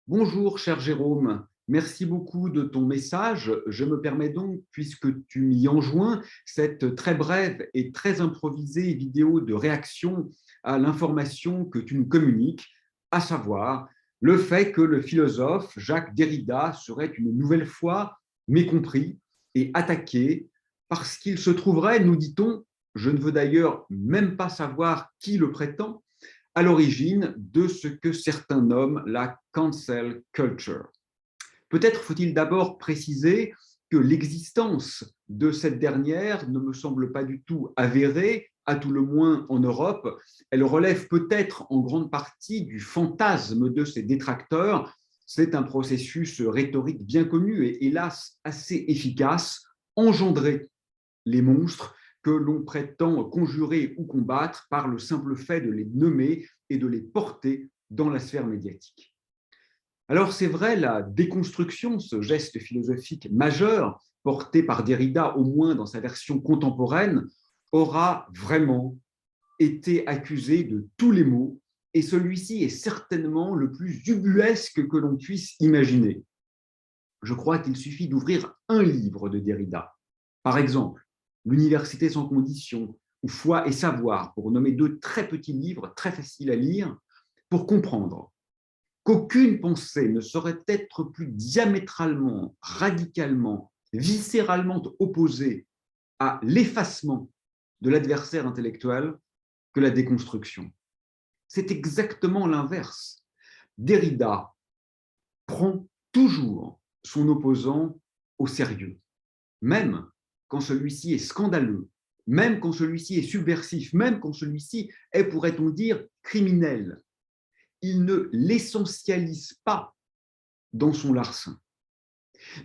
Bonjour, cher Jérôme. Merci beaucoup de ton message. Je me permets donc, puisque tu m'y enjoins, cette très brève et très improvisée vidéo de réaction à l'information que tu nous communiques, à savoir le fait que le philosophe Jacques Derrida serait une nouvelle fois mécompris et attaqué parce qu'il se trouverait, nous dit-on, je ne veux d'ailleurs même pas savoir qui le prétend, à l'origine de ce que certains nomment la cancel culture. Peut-être faut-il d'abord préciser que l'existence de cette dernière ne me semble pas du tout avérée, à tout le moins en Europe. Elle relève peut-être en grande partie du fantasme de ses détracteurs. C'est un processus rhétorique bien connu et hélas assez efficace, engendrer les monstres que l'on prétend conjurer ou combattre par le simple fait de les nommer et de les porter dans la sphère médiatique. Alors c'est vrai, la déconstruction, ce geste philosophique majeur, porté par Derrida au moins dans sa version contemporaine, aura vraiment été accusé de tous les maux, et celui-ci est certainement le plus ubuesque que l'on puisse imaginer. Je crois qu'il suffit d'ouvrir un livre de Derrida. Par exemple, L'Université sans condition ou Foi et savoir, pour nommer deux très petits livres très faciles à lire, pour comprendre qu'aucune pensée ne saurait être plus diamétralement, radicalement, viscéralement opposée à l'effacement de l'adversaire intellectuel que la déconstruction. C'est exactement l'inverse. Derrida prend toujours son opposant au sérieux, même quand celui-ci est scandaleux, même quand celui-ci est subversif, même quand celui-ci est, pourrait-on dire, criminel. Il ne l'essentialise pas dans son larcin.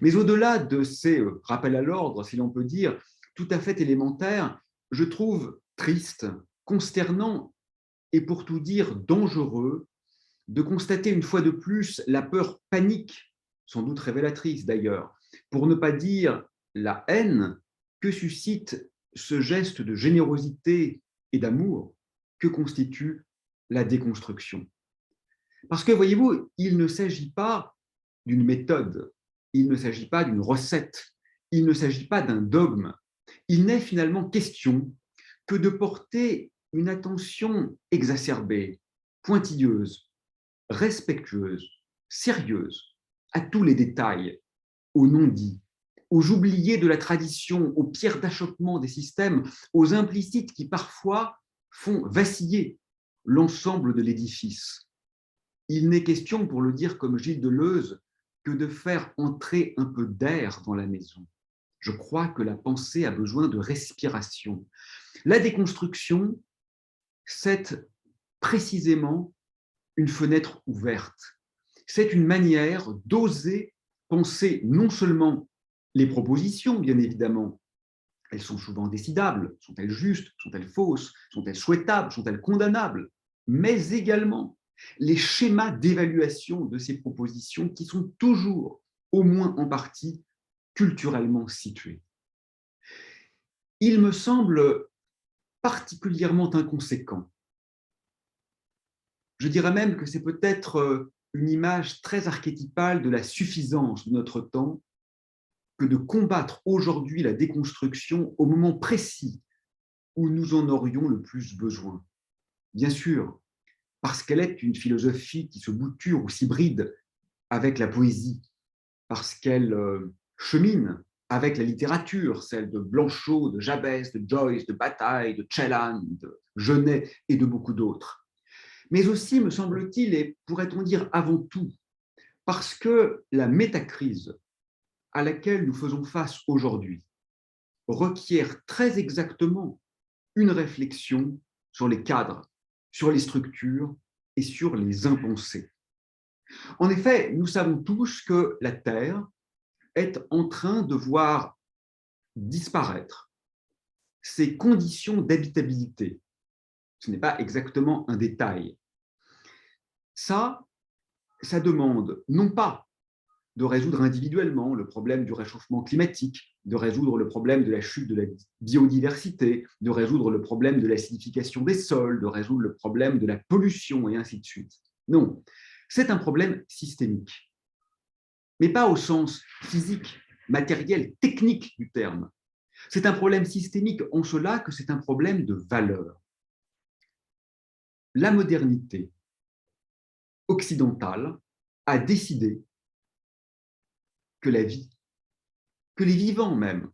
Mais au-delà de ces rappels à l'ordre, si l'on peut dire, tout à fait élémentaires, je trouve triste, consternant et pour tout dire dangereux de constater une fois de plus la peur panique, sans doute révélatrice d'ailleurs, pour ne pas dire la haine que suscite ce geste de générosité et d'amour que constitue la déconstruction. Parce que, voyez-vous, il ne s'agit pas d'une méthode, il ne s'agit pas d'une recette, il ne s'agit pas d'un dogme. Il n'est finalement question que de porter une attention exacerbée, pointilleuse, respectueuse, sérieuse à tous les détails, aux non-dits, aux oubliés de la tradition, aux pierres d'achoppement des systèmes, aux implicites qui parfois font vaciller l'ensemble de l'édifice. Il n'est question, pour le dire comme Gilles Deleuze, que de faire entrer un peu d'air dans la maison. Je crois que la pensée a besoin de respiration. La déconstruction, c'est précisément une fenêtre ouverte. C'est une manière d'oser penser non seulement les propositions, bien évidemment, elles sont souvent décidables, sont-elles justes, sont-elles fausses, sont-elles souhaitables, sont-elles condamnables, mais également les schémas d'évaluation de ces propositions qui sont toujours, au moins en partie, culturellement situés. Il me semble particulièrement inconséquent. Je dirais même que c'est peut-être une image très archétypale de la suffisance de notre temps que de combattre aujourd'hui la déconstruction au moment précis où nous en aurions le plus besoin. Bien sûr, parce qu'elle est une philosophie qui se bouture ou s'hybride avec la poésie, parce qu'elle chemine avec la littérature, celle de Blanchot, de Jabès, de Joyce, de Bataille, de Celan, de Genet et de beaucoup d'autres. Mais aussi, me semble-t-il, et pourrait-on dire avant tout, parce que la métacrise à laquelle nous faisons face aujourd'hui requiert très exactement une réflexion sur les cadres, sur les structures et sur les impensés. En effet, nous savons tous que la Terre est en train de voir disparaître ses conditions d'habitabilité. Ce n'est pas exactement un détail. Ça demande non pas de résoudre individuellement le problème du réchauffement climatique, de résoudre le problème de la chute de la biodiversité, de résoudre le problème de l'acidification des sols, de résoudre le problème de la pollution et ainsi de suite. Non, C'est un problème systémique, mais pas au sens physique, matériel, technique du terme. C'est un problème systémique en cela que c'est un problème de valeur. La modernité occidentale a décidé que la vie, que les vivants même,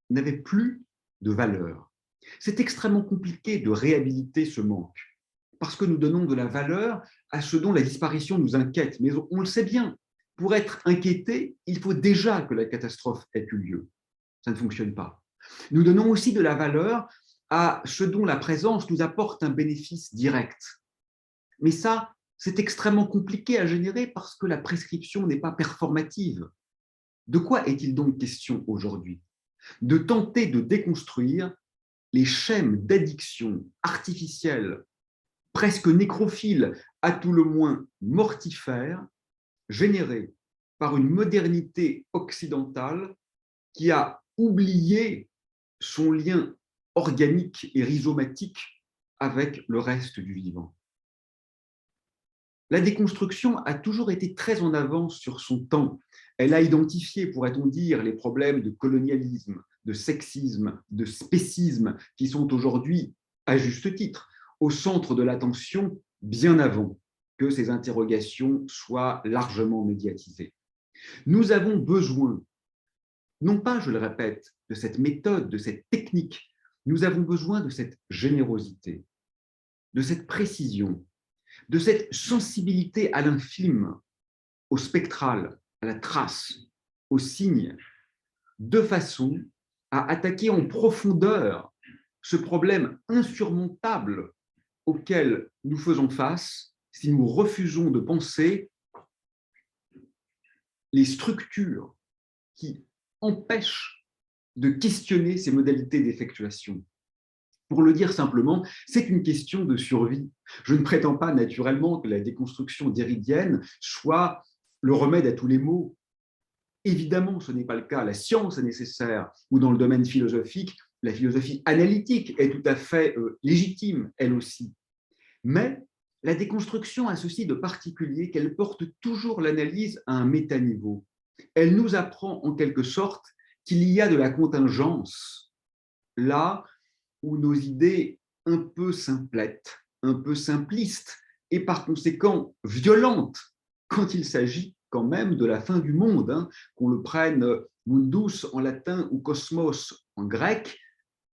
n'avaient plus de valeur. C'est extrêmement compliqué de réhabiliter ce manque, parce que nous donnons de la valeur à ce dont la disparition nous inquiète. Mais on le sait bien, pour être inquiété, il faut déjà que la catastrophe ait eu lieu. Ça ne fonctionne pas. Nous donnons aussi de la valeur à ce dont la présence nous apporte un bénéfice direct. Mais ça, c'est extrêmement compliqué à générer parce que la prescription n'est pas performative. De quoi est-il donc question aujourd'hui? De tenter de déconstruire les schèmes d'addiction artificielle, presque nécrophiles, à tout le moins mortifères, générés par une modernité occidentale qui a oublié son lien organique et rhizomatique avec le reste du vivant. La déconstruction a toujours été très en avance sur son temps. Elle a identifié, pourrait-on dire, les problèmes de colonialisme, de sexisme, de spécisme, qui sont aujourd'hui, à juste titre, au centre de l'attention bien avant que ces interrogations soient largement médiatisées. Nous avons besoin, non pas, je le répète, de cette méthode, de cette technique, nous avons besoin de cette générosité, de cette précision, de cette sensibilité à l'infime, au spectral, à la trace, au signe, de façon à attaquer en profondeur ce problème insurmontable auquel nous faisons face si nous refusons de penser les structures qui empêchent de questionner ces modalités d'effectuation. Pour le dire simplement, c'est une question de survie. Je ne prétends pas naturellement que la déconstruction derridienne soit le remède à tous les maux. Évidemment, ce n'est pas le cas. La science est nécessaire, ou dans le domaine philosophique, la philosophie analytique est tout à fait légitime, elle aussi. Mais la déconstruction a ceci de particulier qu'elle porte toujours l'analyse à un métaniveau. Elle nous apprend en quelque sorte qu'il y a de la contingence là où nos idées un peu simplettes, un peu simplistes et par conséquent violentes quand il s'agit quand même de la fin du monde, hein, qu'on le prenne mundus en latin ou cosmos en grec,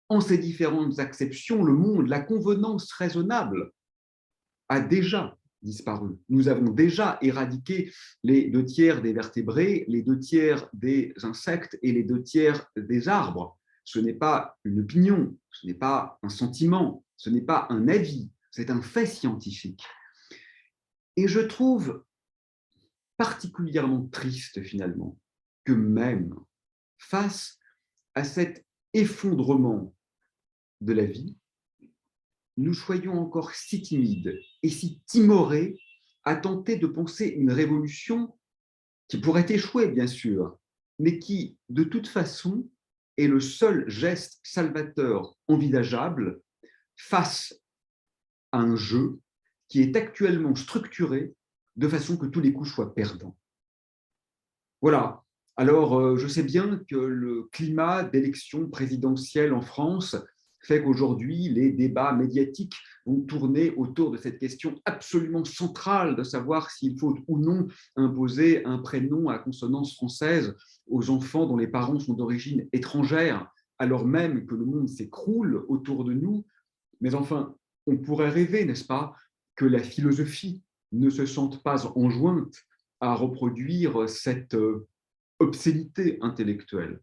en ces différentes acceptions, le monde, la convenance raisonnable a déjà disparu. Nous avons déjà éradiqué les 2 tiers des vertébrés, les 2 tiers des insectes et les 2 tiers des arbres. Ce n'est pas une opinion, ce n'est pas un sentiment, ce n'est pas un avis, c'est un fait scientifique. Et je trouve particulièrement triste finalement que même face à cet effondrement de la vie, nous soyons encore si timides et si timorés à tenter de penser une révolution qui pourrait échouer, bien sûr, mais qui, de toute façon, est le seul geste salvateur envisageable face à un jeu qui est actuellement structuré de façon que tous les coups soient perdants. Voilà. Alors, je sais bien que le climat d'élection présidentielle en France fait qu'aujourd'hui, les débats médiatiques vont tourner autour de cette question absolument centrale de savoir s'il faut ou non imposer un prénom à consonance française aux enfants dont les parents sont d'origine étrangère, alors même que le monde s'écroule autour de nous. Mais enfin, on pourrait rêver, n'est-ce pas, que la philosophie ne se sente pas enjointe à reproduire cette obscénité intellectuelle.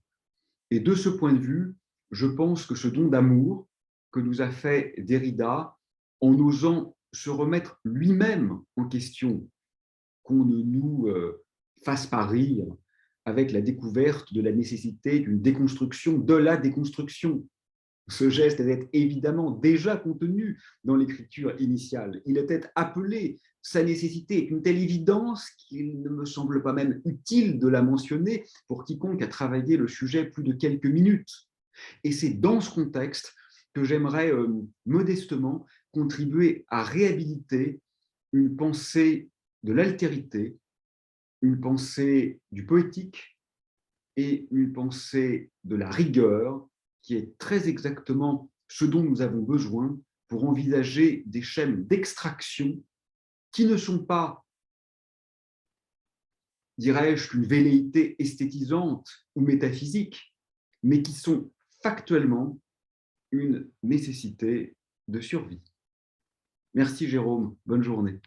Et de ce point de vue, je pense que ce don d'amour que nous a fait Derrida, en osant se remettre lui-même en question, qu'on ne nous fasse pas rire avec la découverte de la nécessité d'une déconstruction de la déconstruction. Ce geste était évidemment déjà contenu dans l'écriture initiale. Il était appelé, sa nécessité est une telle évidence qu'il ne me semble pas même utile de la mentionner pour quiconque a travaillé le sujet plus de quelques minutes. Et c'est dans ce contexte que j'aimerais modestement contribuer à réhabiliter une pensée de l'altérité, une pensée du poétique et une pensée de la rigueur, qui est très exactement ce dont nous avons besoin pour envisager des schèmes d'extraction qui ne sont pas, dirais-je, qu'une velléité esthétisante ou métaphysique, mais qui sont factuellement une nécessité de survie. Merci Jérôme, bonne journée.